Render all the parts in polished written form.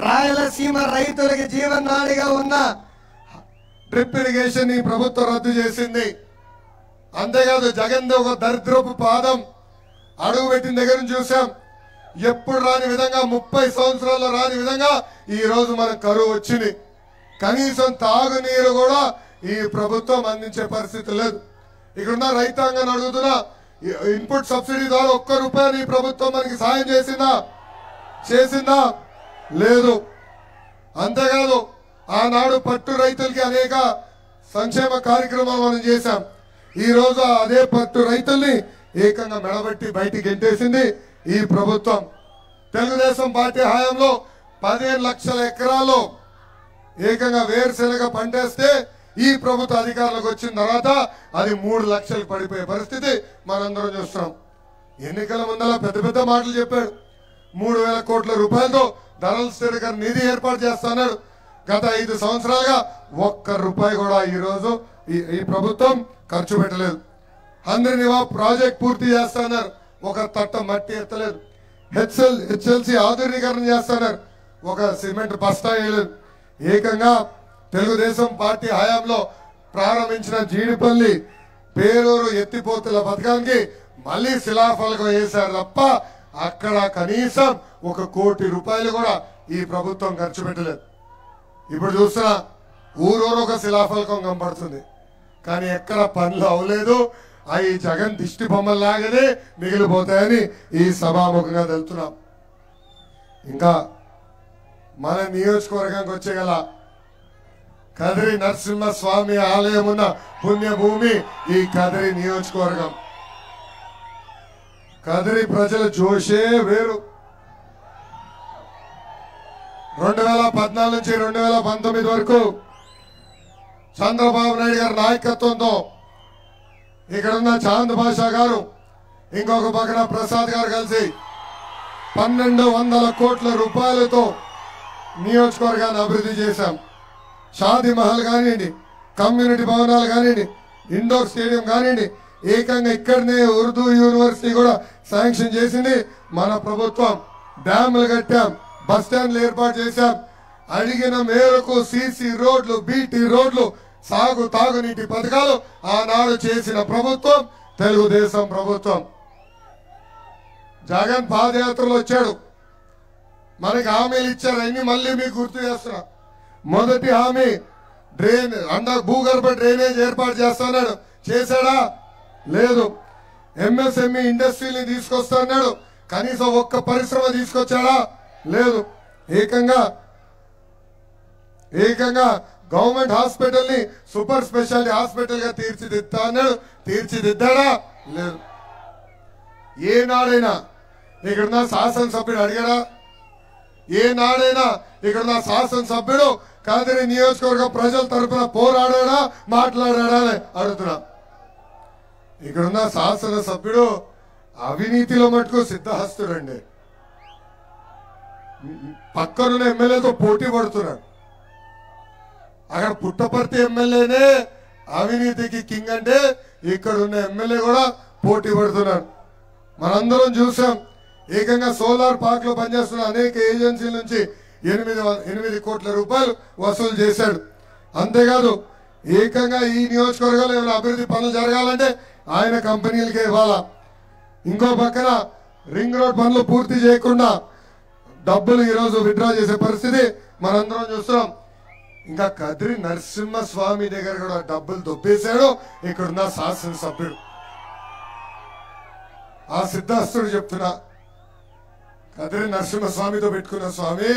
రాయలసీమ రైతులకి జీవనాడిగా ఉన్న drip irrigation ఈ ప్రభుత్వం రద్దు చేసింది. అంతేకాదు జగన్ ఒక దరిద్రపు పాదం అడుగు పెట్టిన దగ్గర నుంచి చూసాం. ఎప్పుడు రాని విధంగా 30 సంవత్సరాల్లో రాని విధంగా ఈ రోజు మనకు కరువు వచ్చింది. కనీసం తాగునీరు కూడా ఈ ప్రభుత్వం అందించే పరిస్థితి లేదు. ఇక్కడున్న రైతాంగాన్ని అడుగుతున్నా, ఇన్పుట్ సబ్సిడీ ద్వారా ₹1 ఈ ప్రభుత్వం మనకి సాయం చేసిందా? లేదు. అంతేకాదు ఆనాడు పట్టు రైతులకి అనేక సంక్షేమ కార్యక్రమాలు మనం చేశాం. ఈ రోజు అదే పట్టు రైతుల్ని ఏకంగా మెడబెట్టి బయటికి గెంటేసింది ఈ ప్రభుత్వం. తెలుగుదేశం పార్టీ హయాంలో 15 లక్షల ఎకరాల్లో ఏకంగా వేరుశెనగ పంటేస్తే ఈ ప్రభుత్వ అధికారులకు వచ్చిన తర్వాత అది 3 లక్షలకు పడిపోయే పరిస్థితి మనందరం చూస్తున్నాం. ఎన్నికల ముందల పెద్ద పెద్ద మాటలు చెప్పాడు. 3,000 కోట్ల రూపాయలతో ధరల స్థిరీకరణ నిధి ఏర్పాటు చేస్తున్నాడు. గత 5 సంవత్సరాలుగా ₹1 కూడా ఈ రోజు ఈ ప్రభుత్వం ఖర్చు పెట్టలేదు. హంద్రినివా ప్రాజెక్ట్ పూర్తి చేస్తున్నారు, ఒక తట్ట మట్టి ఎత్తలేదు. హెచ్ఎల్సి ఆధునీకరణ చేస్తున్నారు, ఒక సిమెంట్ బస్తా వేయలేదు. ఏకంగా తెలుగుదేశం పార్టీ హయాంలో ప్రారంభించిన జీడిపల్లి పేరూరు ఎత్తిపోతుల పథకానికి మళ్ళీ శిలాఫలకం వేశారు తప్ప అక్కడ కనీసం ₹1 కోటి కూడా ఈ ప్రభుత్వం ఖర్చు పెట్టలేదు. ఇప్పుడు చూస్తున్నా ఊరూరు ఒక శిలాఫలకం కనపడుతుంది, కానీ ఎక్కడ పనులు అవ్వలేదు. అవి జగన్ దిష్టి బొమ్మల్లాగానే మిగిలిపోతాయని ఈ సభాముఖంగా తెలుపుతున్నాం. ఇంకా మన నియోజకవర్గానికి వచ్చేగల కదిరి నరసింహస్వామి ఆలయం ఉన్న పుణ్యభూమి ఈ కదిరి నియోజకవర్గం. కదిరి ప్రజల జోషే వేరు. 2014 నుంచి 2019 వరకు చంద్రబాబు నాయుడు గారి నాయకత్వంతో ఇక్కడున్న చాంద్ బాషా గారు, ఇంకొక పక్కన ప్రసాద్ గారు కలిసి 1,200 కోట్ల రూపాయలతో నియోజకవర్గాన్ని అభివృద్ధి చేశాం. షాదీ మహల్ కానివ్వండి, కమ్యూనిటీ భవనాలు కానివ్వండి, ఇండోర్ స్టేడియం కానివ్వండి, ఏకంగా ఇక్కడనే ఉర్దూ యూనివర్సిటీ కూడా శాంక్షన్ చేసింది మన ప్రభుత్వం. డ్యాములు కట్టాం, బస్ స్టాండ్లు ఏర్పాటు చేశాం. అడిగిన మేరకు సీసీ రోడ్లు, బీటీ రోడ్లు, తాగునీటి పథకాలు ఆనాడు చేసిన ప్రభుత్వం తెలుగుదేశం ప్రభుత్వం. జగన్ పాదయాత్రలో వచ్చాడు, మనకి హామీలు ఇచ్చారు. అన్ని మళ్ళీ మీకు గుర్తు చేస్తున్నా. మొదటి హామీ భూగర్భ డ్రైనేజ్ ఏర్పాటు చేస్తున్నాడు, చేశాడా? లేదు. ఎంఎస్ఎంఈ ఇండస్ట్రీని తీసుకొస్తున్నాడు, కనీసం ఒక్క పరిశ్రమ తీసుకొచ్చాడా? లేదు. ఏకంగా గవర్నమెంట్ హాస్పిటల్ ని సూపర్ స్పెషాలిటీ హాస్పిటల్ గా తీర్చిదిద్దాడా? లేదు. ఏనాడైనా ఇక్కడున్న శాసనసభ్యుడు అడిగాడా? ఏనాడైనా ఇక్కడున్న శాసనసభ్యుడు కదిరి నియోజకవర్గ ప్రజల తరఫున పోరాడాడా, మాట్లాడాడా అని అడుగుతున్నా. ఇక్కడున్న శాసనసభ్యుడు అవినీతిలో మటుకు సిద్ధహస్తుడండి. పక్కనున్న ఎమ్మెల్యేతో పోటీ పడుతున్నాడు. అక్కడ పుట్టపర్తి ఎమ్మెల్యేనే అవినీతికి కింగ్ అంటే ఇక్కడున్న ఎమ్మెల్యే కూడా పోటీ పడుతున్నాడు. మనందరం చూసాం. ఏకంగా సోలార్ పార్క్ లో పనిచేస్తున్న అనేక ఏజెన్సీల నుంచి 8 కోట్ల రూపాయలు వసూలు చేశాడు. అంతేకాదు ఏకంగా ఈ నియోజకవర్గంలో ఏమైనా అభివృద్ధి పనులు జరగాలంటే ఆయన కంపెనీలకే ఇవ్వాలా. ఇంకో పక్కన రింగ్ రోడ్ పనులు పూర్తి చేయకుండా డబ్బులు ఈరోజు విత్డ్రా చేసే పరిస్థితి మనందరం చూస్తున్నాం. ఇంకా కదిరి నరసింహస్వామి దగ్గర కూడా డబ్బులు దొబ్బేశాడు ఇక్కడున్న శాసనసభ్యుడు. ఆ సిద్ధహస్తుడు చెప్తున్నా, కదిరి నరసింహస్వామితో పెట్టుకున్న స్వామి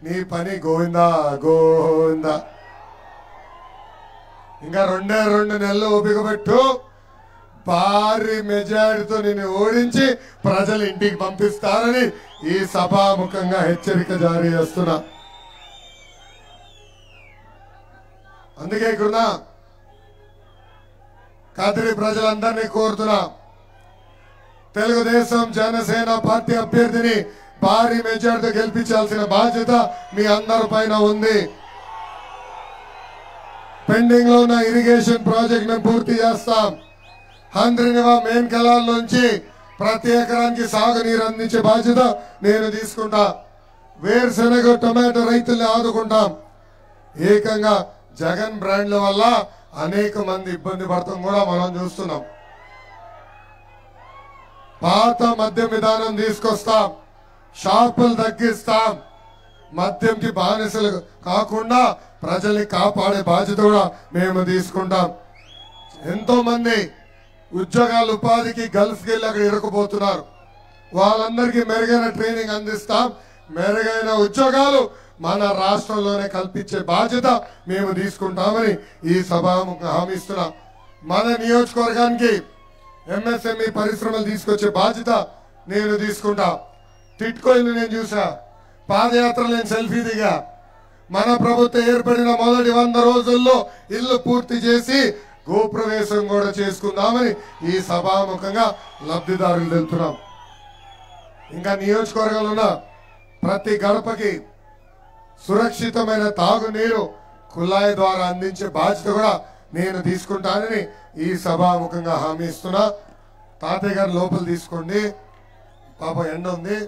నీ పని గోవిందా గోవిందా. ఇంకా 2 నెలలు ఓపిక పెట్టు, భారీ మెజారిటీతో నిన్ను ఓడించి ప్రజలు ఇంటికి పంపిస్తారని ఈ సభాముఖంగా హెచ్చరిక జారీ చేస్తున్నా. అందుకే ఇక్కడున్న కదిరి ప్రజలందరినీ కోరుతున్నా, తెలుగుదేశం జనసేన పార్టీ అభ్యర్థిని భారీ మెజార్టీతో గెలిపించాల్సిన బాధ్యత మీ అందరి పైన ఉంది. పెండింగ్ లో ఉన్న ఇరిగేషన్ ప్రాజెక్ట్ మేము పూర్తి చేస్తాం. హంద్రినివా మెయిన్ కెనాల్ నుంచి ప్రతి ఎకరానికి సాగునీరు అందించే బాధ్యత నేను తీసుకుంటా. వేరుశెనగ టొమాటో రైతుల్ని ఆదుకుంటాం. ఏకంగా జగన్ బ్రాండ్ల వల్ల అనేక మంది ఇబ్బంది పడతాం కూడా మనం చూస్తున్నాం. పాత మద్యం విధానం తీసుకొస్తాం, షాపులు తగ్గిస్తాం, మద్యంకి బానిసలు కాకుండా ప్రజల్ని కాపాడే బాధ్యత కూడా మేము తీసుకుంటాం. ఎంతో మంది ఉద్యోగాలు ఉపాధికి గల్ఫ్కి వెళ్ళి అక్కడ ఇరుక్కుపోతున్నారు. వాళ్ళందరికీ మెరుగైన ట్రైనింగ్ అందిస్తాం. మెరుగైన ఉద్యోగాలు మన రాష్ట్రంలోనే కల్పించే బాధ్యత మేము తీసుకుంటామని ఈ సభాముఖంగా హామీ ఇస్తున్నాం. మన నియోజకవర్గానికి ఎంఎస్ఎంఈ పరిశ్రమలు తీసుకొచ్చే బాధ్యత నేను తీసుకుంటా. టిట్కో ఇల్లు నేను చూసా, పాదయాత్ర నేను సెల్ఫీ దిగా. మన ప్రభుత్వం ఏర్పడిన మొదటి 100 రోజుల్లో ఇల్లు పూర్తి చేసి గోప్రవేశం కూడా చేసుకుందామని ఈ సభాముఖంగా లబ్ధిదారులు తెలుపుతున్నాం. ఇంకా నియోజకవర్గంలో ఉన్న ప్రతి గడపకి సురక్షితమైన తాగునీరు కుళాయి ద్వారా అందించే బాధ్యత కూడా నేను తీసుకుంటానని ఈ సభాముఖంగా హామీ ఇస్తున్నా. తాతయ్య గారు లోపల తీసుకోండి, పాప ఎండ ఉంది.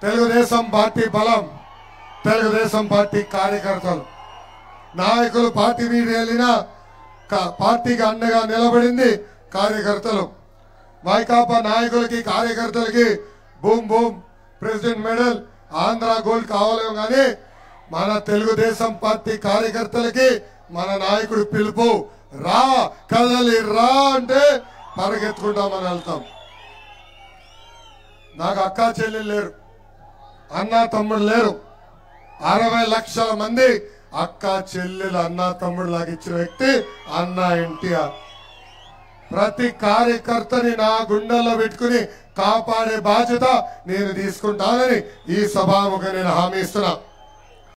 తెలుగుదేశం పార్టీ బలం, తెలుగుదేశం పార్టీ కార్యకర్తలు, నాయకులు పార్టీ మీద వెళ్ళినా పార్టీకి అండగా నిలబడింది కార్యకర్తలు. వైకాపా నాయకులకి కార్యకర్తలకి boom boom president medal Andhra gold కావాలేమో కానీ మన తెలుగుదేశం పార్టీ కార్యకర్తలకి మన నాయకుడు పిలుపు, రా కదలి రా అంటే పరిగెత్తుకుంటామని వెళ్తాం. నాకు అక్కా చెల్లెలు లేరు, అన్నా తమ్ముడు లేరు. 60 లక్షల మంది అక్క చెల్లెలు అన్నా తమ్ముడు లాగా ఇచ్చిన వ్యక్తి అన్నా ఎన్టీఆర్. ప్రతి కార్యకర్తని నా గుండెల్లో పెట్టుకుని కాపాడే బాధ్యత నేను తీసుకుంటానని ఈ సభాముఖంగా నేను హామీ ఇస్తున్నా.